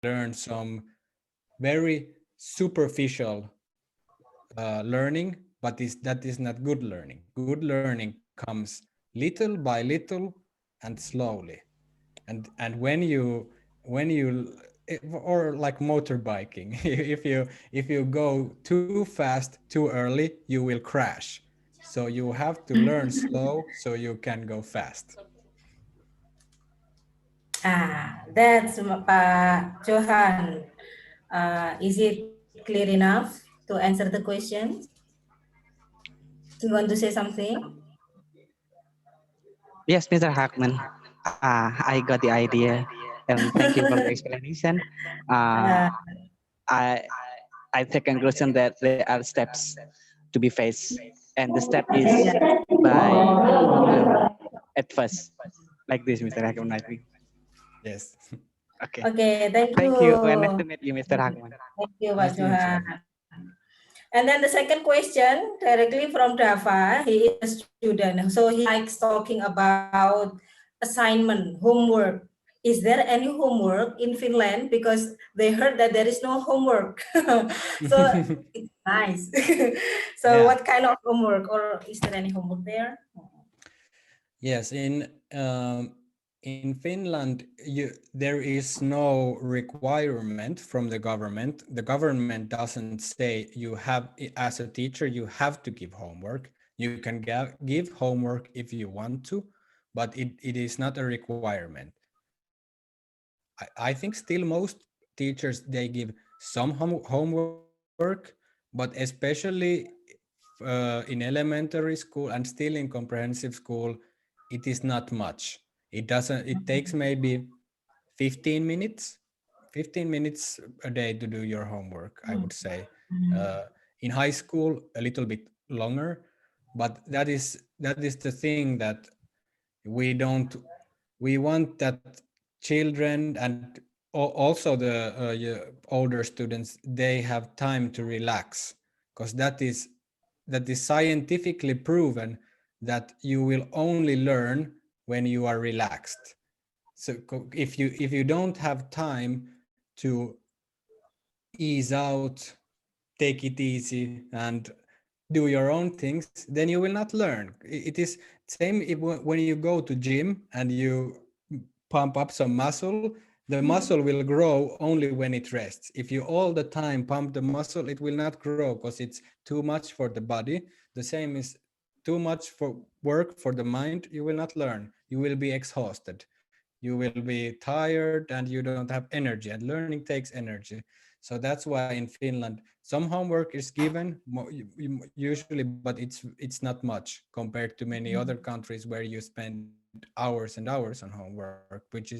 learn some very superficial learning, but that is not good learning. Good learning comes little by little and slowly. And when you or like motorbiking, if you go too fast too early, you will crash. So you have to learn slow so you can go fast. That's Pak Johan. Is it clear enough to answer the question? Do you want to say something? Yes, Mr. Hackman. I got the idea, and thank you for the explanation. Uh, Uh, I I take conclusion that there are steps to be faced, and the step is yeah. by learn at first, like this, Mr. Hackman. I think. Yes. Okay. Okay, thank you. Thank you, and nice to meet you, Mr. Hackman. Thank you, Pak Nice to meet Johan. you. And then the second question, directly from Dava, he is a student, so he likes talking about assignment, homework. Is there any homework in Finland? Because they heard that there is no homework. So it's nice. So Yeah. what kind of homework, or is there any homework there? Yes, in Finland, there is no requirement from the government. The government doesn't say you have, as a teacher, you have to give homework. You can give homework if you want to, but it is not a requirement. I think still most teachers, they give some homework, but especially in elementary school and still in comprehensive school, it is not much. It takes maybe 15 minutes, 15 minutes a day to do your homework, I would say. Uh, in high school, a little bit longer, but that is the thing that we don't, we want that children and also the older students, they have time to relax, because that is scientifically proven that you will only learn when you are relaxed. So if you don't have time to ease out, take it easy, and do your own things, then you will not learn. It is same if, when you go to gym and you pump up some muscle, the muscle will grow only when it rests. If you all the time pump the muscle, it will not grow because it's too much for the body. The same is too much for work for the mind, you will not learn. You will be exhausted. You will be tired and you don't have energy, and learning takes energy. So that's why in Finland some homework is given usually, but it's not much compared to many other countries where you spend hours and hours on homework, which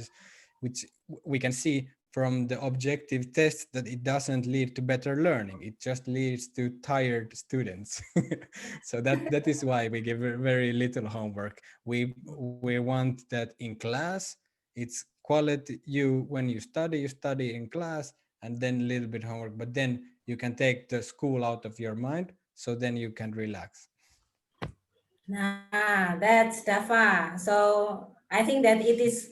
we can see from the objective tests that it doesn't lead to better learning. It just leads to tired students. So that is why we give very little homework. We want that in class. It's quality. When you study in class, and then a little bit homework, but then you can take the school out of your mind, so then you can relax. That's Dava. So I think that it is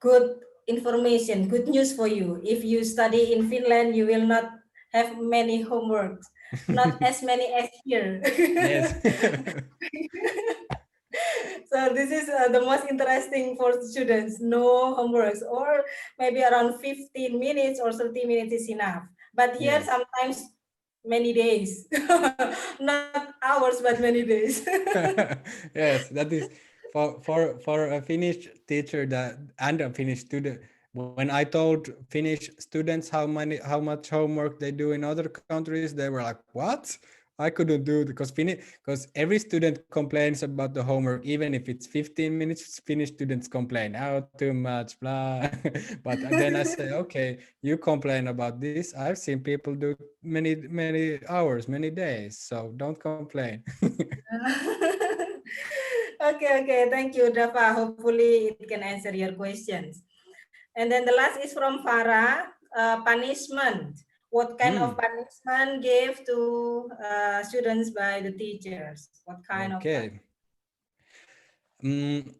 good information, good news for you. If you study in Finland, you will not have many homeworks, not as many as here. Yes. So this is the most interesting for students. No homeworks, or maybe around 15 minutes or 30 minutes is enough. But here Yes. sometimes many days, not hours, but many days. Yes, that is for a Finnish teacher that and a Finnish student. When I told Finnish students how much homework they do in other countries, they were like, "What? I couldn't do it," because every student complains about the homework, even if it's 15 minutes. Finnish students complain, "Oh, too much, blah." But then I say, "Okay, you complain about this. I've seen people do many hours, many days, so don't complain." Okay. Thank you, Dava. Hopefully, it can answer your questions. And then the last is from Farah. Punishment. What kind of Hmm. punishment gave to students by the teachers? What kind of Okay. Mm,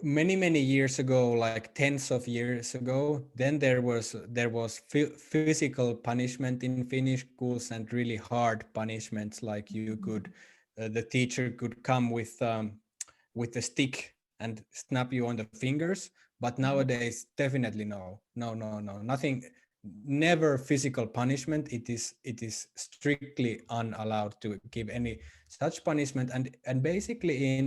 many years ago, like tens of years ago, then there was physical punishment in Finnish schools and really hard punishments, like you could the teacher could come with a stick and snap you on the fingers. But nowadays, definitely no, nothing, never physical punishment. It is strictly unallowed to give any such punishment. And basically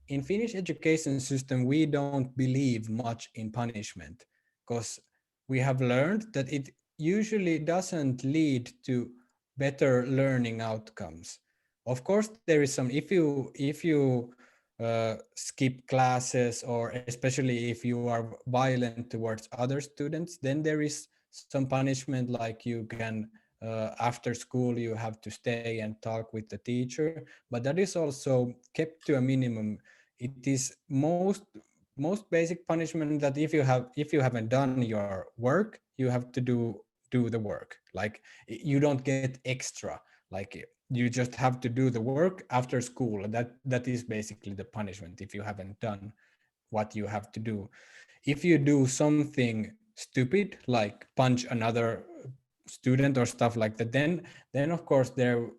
in Finnish education system, we don't believe much in punishment, because we have learned that it usually doesn't lead to better learning outcomes. Of course, there is some, if you skip classes, or especially if you are violent towards other students, then there is some punishment, like you can after school you have to stay and talk with the teacher, but that is also kept to a minimum. It is most basic punishment that if you haven't done your work, you have to do the work. Like you don't get extra, like you just have to do the work after school. That is basically the punishment if you haven't done what you have to do. If you do something stupid, like punch another student or stuff like that, then of course there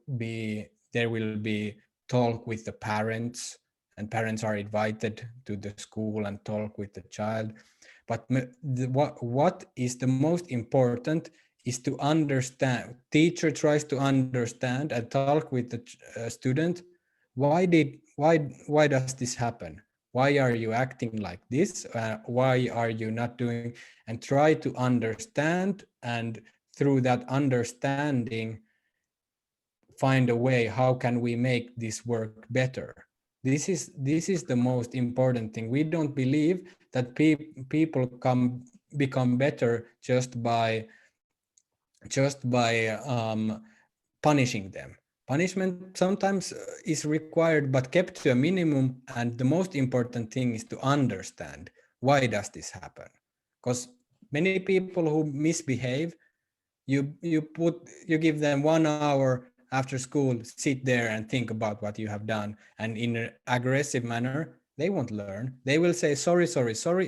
will be talk with the parents, and parents are invited to the school and talk with the child. But what is the most important is to understand. Teacher tries to understand and talk with the student. Why does this happen? Why are you acting like this? Why are you not doing? And try to understand, and through that understanding find a way, how can we make this work better? This is the most important thing. We don't believe that people become better just by punishing them. Punishment sometimes is required, but kept to a minimum. And the most important thing is to understand, why does this happen? Because many people who misbehave, you give them 1 hour after school, sit there and think about what you have done, and in an aggressive manner, they won't learn. They will say sorry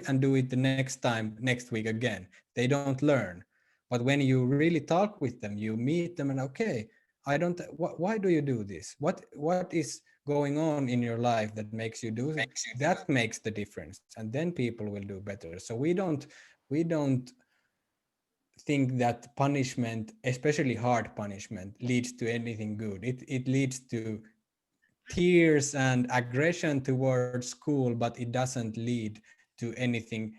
and do it the next time, next week again. They don't learn. But when you really talk with them, you meet them, and okay, I don't, why do you do this? What is going on in your life that makes you do it? That makes the difference, and then people will do better. So we don't think that punishment, especially hard punishment, leads to anything good. It leads to tears and aggression towards school, but it doesn't lead to anything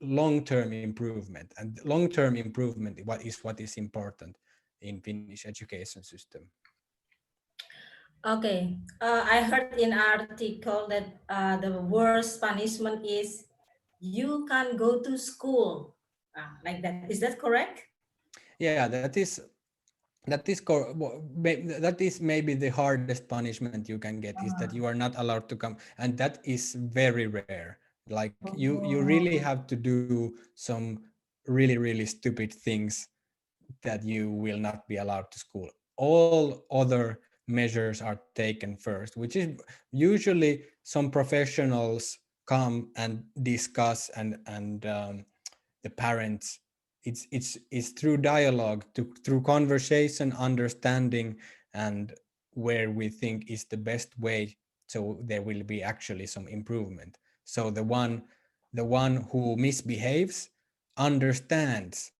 long-term improvement. And long-term improvement what is important in Finnish education system. Okay, I heard in article that the worst punishment is you can't go to school, like that. Is that correct? Yeah, that is maybe the hardest punishment you can get, is that you are not allowed to come, and that is very rare. Like you really Oh. have to do some really stupid things that you will not be allowed to school. All other measures are taken first, which is usually some professionals come and discuss, and the parents. It's through dialogue, through conversation, understanding, and where we think is the best way, so there will be actually some improvement. So the one who misbehaves understands,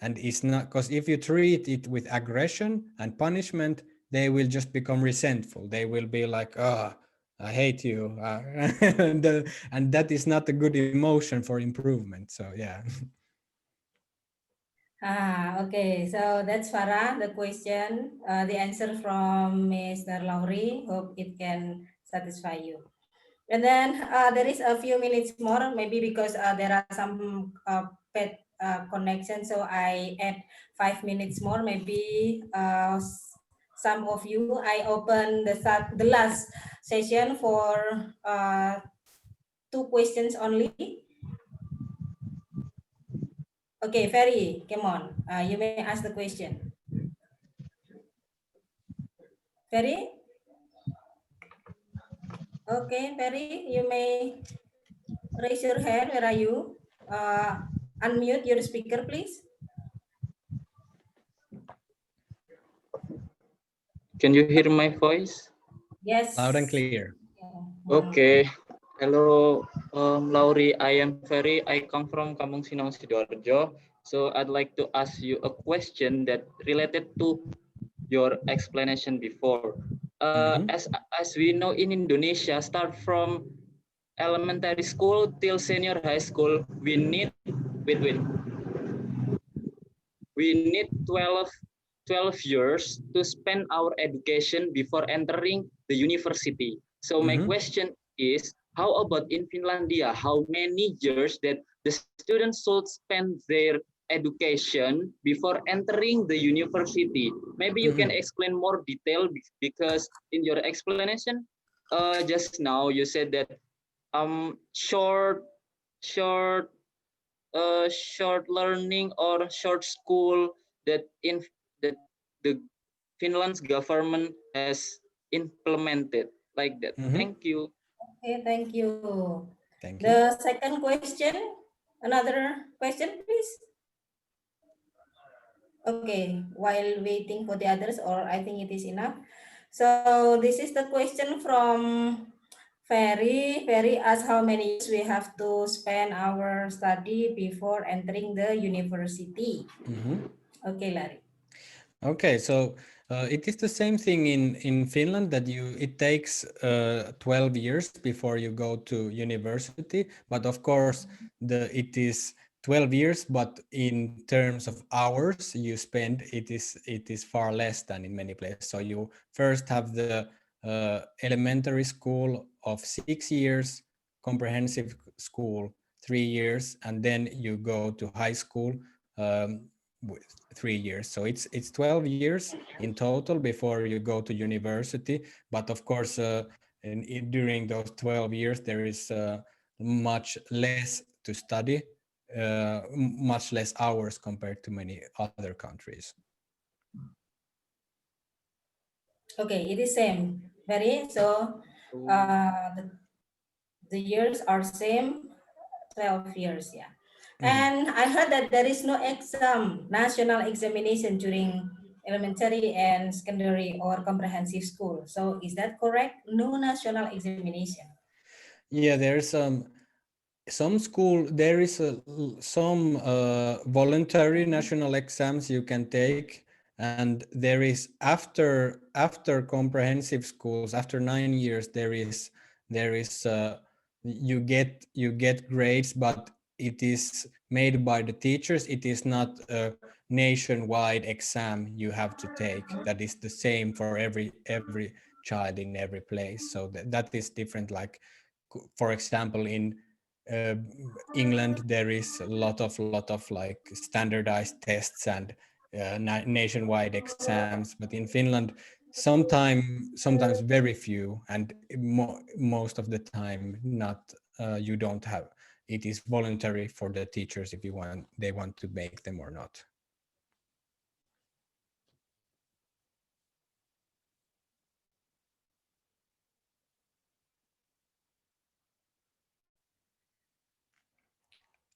and is not, because if you treat it with aggression and punishment, they will just become resentful. They will be like, I hate you, and that is not a good emotion for improvement. So yeah. Okay. So that's Farah, the question, the answer from Mr. Laurie. Hope it can satisfy you. And then there is a few minutes more, maybe because there are some bad connection. So I add 5 minutes more. Maybe some of you, I open the last session for 2 questions only. Okay, Ferry, come on. You may ask the question. Ferry? Okay, Ferry, you may raise your hand. Where are you? Unmute your speaker, please. Can you hear my voice? Yes. Loud and clear. Okay. Hello, Lauri. I come from Kampung Sinaoe, Sidoarjo. So I'd like to ask you a question that related to your explanation before. As we know in Indonesia, start from elementary school till senior high school, we need wait. We need 12 years to spend our education before entering the university. So my question is, how about in Finlandia? How many years that the students should spend their education before entering the university? Maybe you can explain more detail, because in your explanation just now you said that short short short learning or short school that that the Finland's government has implemented like that. Thank you. Okay, thank you. Thank you. The second question, another question, please. Okay, while waiting for the others, or I think it is enough. So this is the question from Ferry. Ferry asks how many years we have to spend our study before entering the university. Okay, Larry. Okay, so it is the same thing in Finland, that it takes 12 years before you go to university, but of course it is 12 years, but in terms of hours you spend, it is far less than in many places. So you first have the elementary school of 6 years, comprehensive school 3 years, and then you go to high school with 3 years. So it's 12 years in total before you go to university. But of course, during those 12 years, there is much less to study, much less hours compared to many other countries. Okay, it is same. Very so. The years are same, 12 years. Yeah. And I heard that there is no exam, national examination during elementary and secondary or comprehensive school. So is that correct? No national examination. Yeah, there's some school, there is some voluntary national exams you can take, and there is after comprehensive schools, after 9 years, there is you get grades, but it is made by the teachers. It is not a nationwide exam you have to take that is the same for every child in every place. So that is different. Like, for example, in England, there is a lot of like standardized tests and nationwide exams, but in Finland, sometimes very few, and most of the time not. You don't have. It is voluntary for the teachers if they want to make them or not.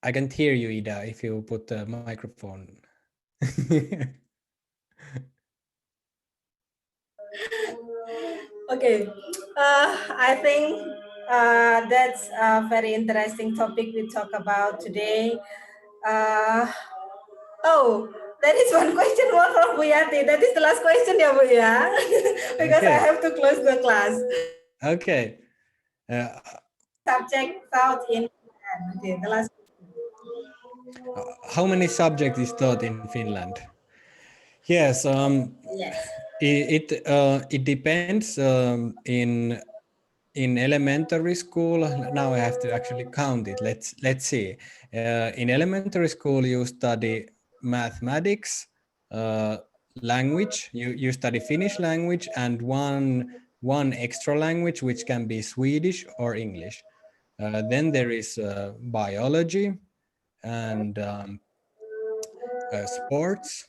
I can't hear you, Ida, if you put the microphone. Okay, I think that's a very interesting topic we talk about today. Oh, there is one question more from Bu Yati. That is the last question, ya Bu ya, because I have to close the class. Okay. Subject taught in Finland. Okay, the last. How many subjects is taught in Finland? Yes. Yes. It depends. In elementary school, now I have to actually count it. Let's see. In elementary school, you study mathematics, language. You study Finnish language and one extra language, which can be Swedish or English. Then there is biology and sports.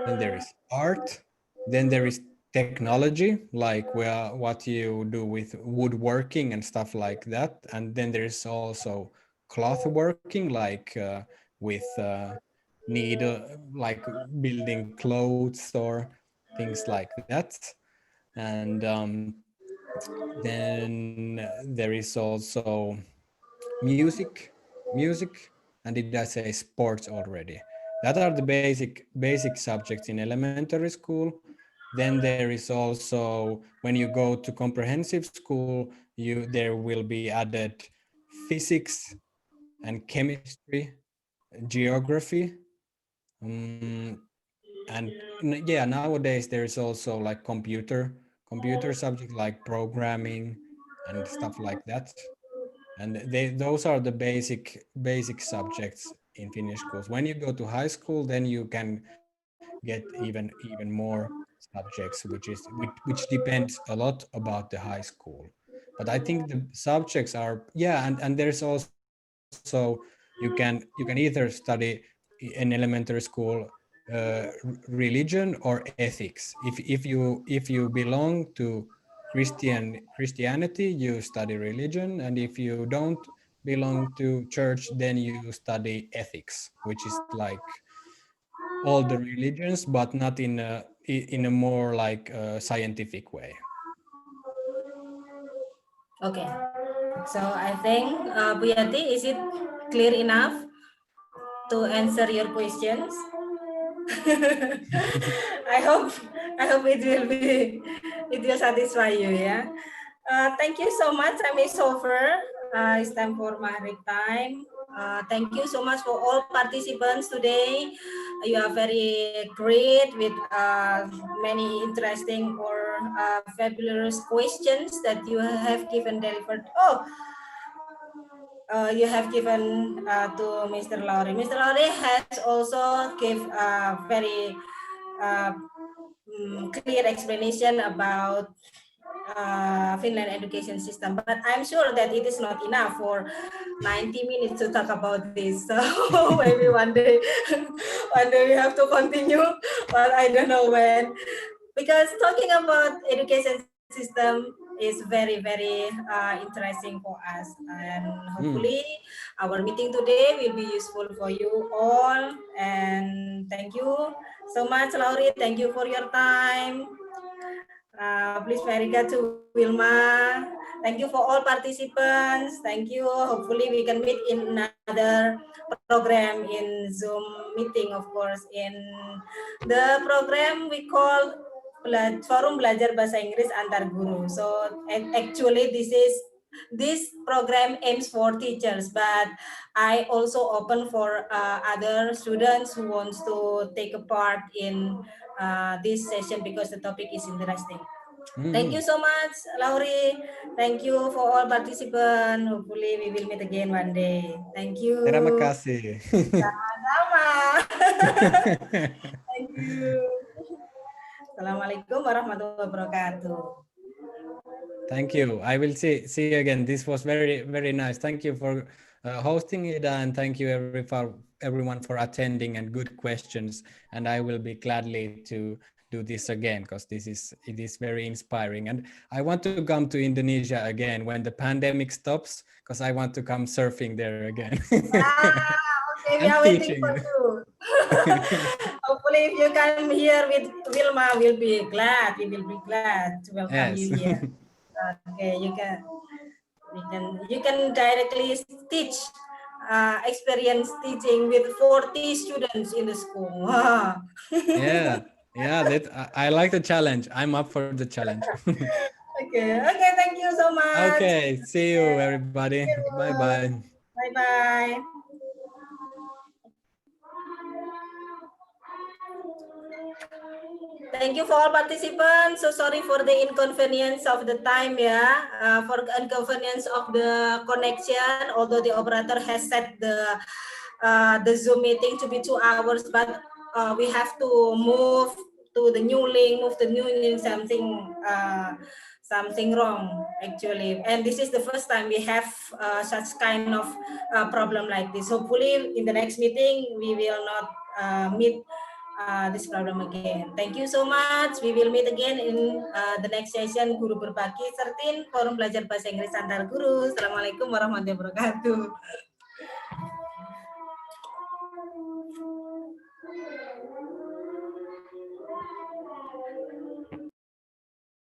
Then there is art. Then there is technology, like what you do with woodworking and stuff like that. And then there's also cloth working, like with like building clothes or things like that. And then there is also music, music, and did I say sports already? That are the basic subjects in elementary school. Then there is also, when you go to comprehensive school, there will be added physics and chemistry, geography, and yeah, nowadays there is also like computer subject like programming and stuff like that. And those are the basic subjects in Finnish schools. When you go to high school, then you can get even more subjects, which depends a lot about the high school. But I think the subjects are, yeah, and there's also, you can either study in elementary school religion or ethics. If you belong to Christianity, you study religion, and if you don't belong to church, then you study ethics, which is like all the religions, but not in a more like scientific way. Okay, so I think Buyati, is it clear enough to answer your questions? I hope it will satisfy you, yeah. Thank you so much. I'm over. It's time for Maghrib time. Thank you so much for all participants today. You are very great with many interesting or fabulous questions that you have given delivered. Oh, you have given to Mr. Laurie. Mr. Laurie has also give a very uh, clear explanation about Finland education system, but I'm sure that it is not enough for 90 minutes to talk about this. So maybe one day, one day we have to continue, but I don't know when. Because talking about education system is very interesting for us, and hopefully our meeting today will be useful for you all. And thank you so much, Laurie. Thank you for your time. Please very good to Wilma. Thank you for all participants. Thank you. Hopefully we can meet in another program in Zoom meeting, of course, in the program we call Forum Belajar Bahasa Inggris Antar Guru. So actually this program aims for teachers, but I also open for other students who wants to take a part in this session because the topic is interesting. Thank you so much, Laurie. Thank you for all participants. Hopefully we will meet again one day. Thank you. Terima kasih. Sama-sama. Thank you. Assalamualaikum warahmatullahi wabarakatuh. Thank you. I will see you again. This was very nice. Thank you for hosting it, and thank you everyone for attending and good questions. And I will be gladly to do this again because it is very inspiring. And I want to come to Indonesia again when the pandemic stops because I want to come surfing there again. Okay, we And are waiting teaching. for you. Hopefully, if you come here with Wilma, we'll be glad. We will be glad to welcome Yes. you here. Okay, you can directly teach, experience teaching with 40 students in the school. Wow. Yeah. That I like the challenge. I'm up for the challenge. Okay. Thank you so much. Okay. See you, everybody. See you. Bye bye. Bye. Thank you for all participants. So sorry for the inconvenience of the time, for inconvenience of the connection. Although the operator has set the Zoom meeting to be 2 hours, but we have to move to the new link, something wrong actually. And this is the first time we have such kind of problem like this. Hopefully in the next meeting we will not meet this problem again. Thank you so much. We will meet again in the next session Guru Berbagi 13 Forum Belajar Bahasa Inggris Antar Guru. Assalamualaikum warahmatullahi wabarakatuh.